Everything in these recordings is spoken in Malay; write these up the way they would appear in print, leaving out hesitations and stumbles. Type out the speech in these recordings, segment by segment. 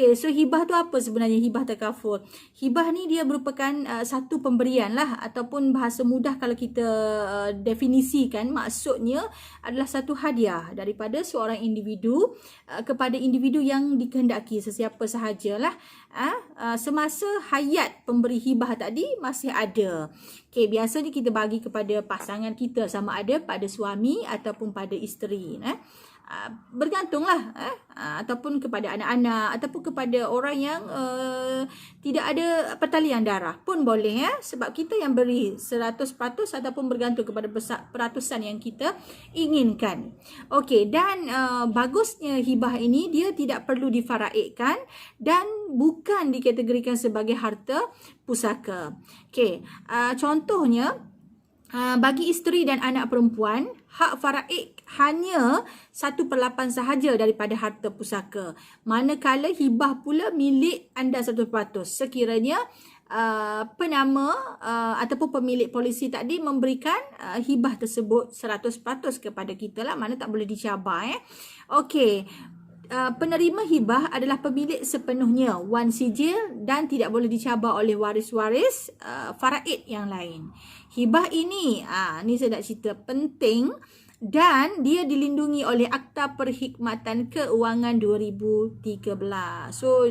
Okay, so hibah tu apa sebenarnya hibah takaful? Hibah ni dia merupakan satu pemberian lah, ataupun bahasa mudah kalau kita definisikan, maksudnya adalah satu hadiah daripada seorang individu kepada individu yang dikehendaki, sesiapa sahajalah, semasa hayat pemberi hibah tadi masih ada. Okay, biasanya kita bagi kepada pasangan kita, sama ada pada suami ataupun pada isteri. Bergantunglah, ataupun kepada anak-anak, ataupun kepada orang yang tidak ada pertalian darah pun boleh, sebab kita yang beri 100% ataupun bergantung kepada peratusan yang kita inginkan. Okey, dan bagusnya hibah ini dia tidak perlu difaraidkan dan bukan dikategorikan sebagai harta pusaka. Okey, contohnya bagi isteri dan anak perempuan, hak faraid hanya 1/8 sahaja daripada harta pusaka. Manakala hibah pula milik anda 100%. Sekiranya penama ataupun pemilik polisi tadi memberikan hibah tersebut 100% kepada kita lah, mana tak boleh dicabar. Okey. Penerima hibah adalah pemilik sepenuhnya wan sijil dan tidak boleh dicabar oleh waris-waris faraid yang lain. Hibah ini, ni saya nak cerita penting, dan dia dilindungi oleh Akta Perkhidmatan Keuangan 2013. So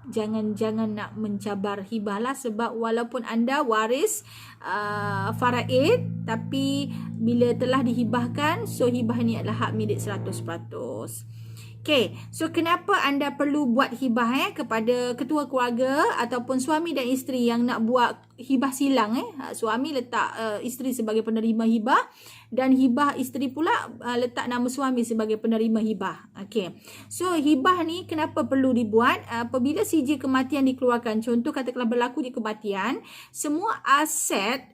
jangan nak mencabar hibah lah, sebab walaupun anda waris faraid, tapi bila telah dihibahkan, so hibah ni adalah hak milik 100%. Okay, so kenapa anda perlu buat hibah kepada ketua keluarga ataupun suami dan isteri yang nak buat hibah silang? Suami letak isteri sebagai penerima hibah, dan hibah isteri pula letak nama suami sebagai penerima hibah. Okay, so hibah ni kenapa perlu dibuat? Apabila sijil kematian dikeluarkan, contoh katakanlah berlaku di kematian, semua aset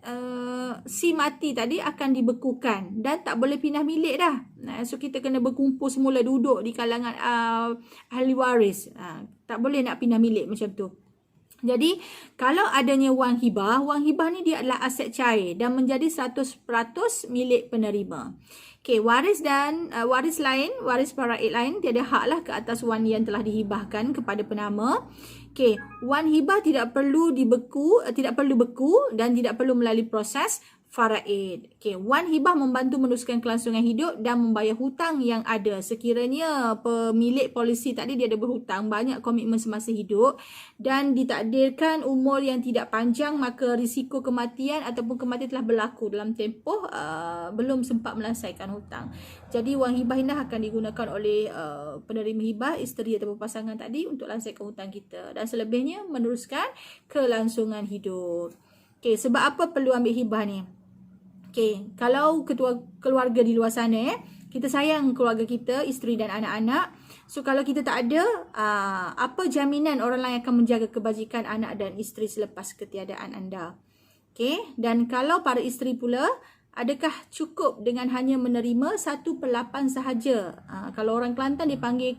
si mati tadi akan dibekukan dan tak boleh pindah milik dah. So kita kena berkumpul semula, duduk di kalangan ahli waris. Tak boleh nak pindah milik macam tu. Jadi kalau adanya wang hibah ni dia adalah aset cair dan menjadi 100% milik penerima. Okey, waris dan waris faraid lain tiada hak lah ke atas wan yang telah dihibahkan kepada penama. Okey, wan hibah tidak perlu beku dan tidak perlu melalui proses faraid. Okey, wan hibah membantu meneruskan kelangsungan hidup dan membayar hutang yang ada. Sekiranya pemilik polisi tadi dia ada berhutang, banyak komitmen semasa hidup dan ditakdirkan umur yang tidak panjang, maka risiko kematian ataupun kematian telah berlaku dalam tempoh belum sempat melesaikan hutang. Jadi wang hibah ini akan digunakan oleh penerima hibah, isteri ataupun pasangan tadi untuk langsaikan hutang kita, dan selebihnya meneruskan kelangsungan hidup. Okey, sebab apa perlu ambil hibah ni? Okey, kalau ketua keluarga di luar sana, kita sayang keluarga kita, isteri dan anak-anak. So kalau kita tak ada, apa jaminan orang lain akan menjaga kebajikan anak dan isteri selepas ketiadaan anda? Okey, dan kalau para isteri pula, adakah cukup dengan hanya menerima 1/8 sahaja? Kalau orang Kelantan dipanggil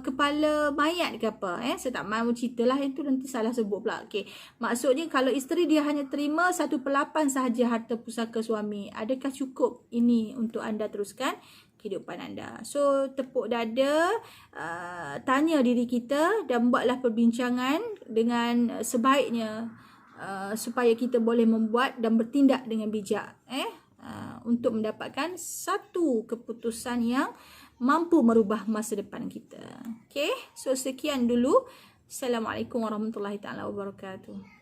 kepala mayat ke apa? Saya tak mahu ceritalah, itu nanti salah sebut pula. Okey, maksudnya kalau isteri dia hanya terima 1/8 sahaja harta pusaka suami, adakah cukup ini untuk anda teruskan kehidupan anda? So tepuk dada, tanya diri kita dan buatlah perbincangan dengan sebaiknya, supaya kita boleh membuat dan bertindak dengan bijak untuk mendapatkan satu keputusan yang mampu merubah masa depan kita. Okay, so sekian dulu. Assalamualaikum warahmatullahi taala wabarakatuh.